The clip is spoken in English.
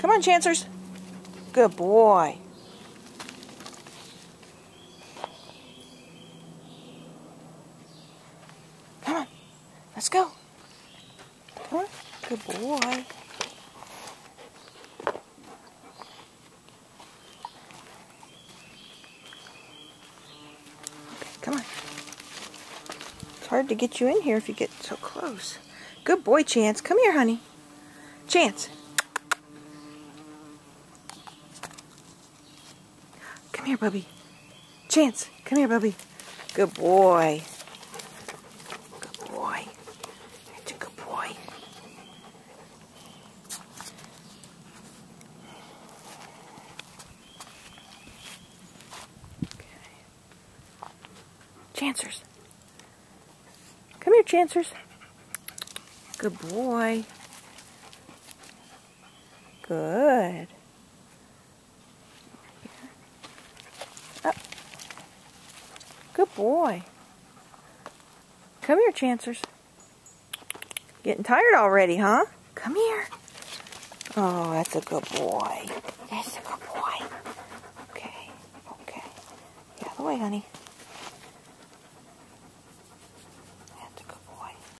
Come on, Chancers. Good boy. Come on. Let's go. Come on. Good boy. Come on. It's hard to get you in here if you get so close. Good boy, Chance. Come here, honey. Chance. Come here, Bubby. Chance. Come here, Bubby. Good boy. Good boy. That's a good boy. Chancers. Come here, Chancers. Good boy. Good. Up. Good boy. Come here, Chancers. Getting tired already, huh? Come here. Oh, that's a good boy. That's a good boy. Okay. Okay. Get out of the way, honey.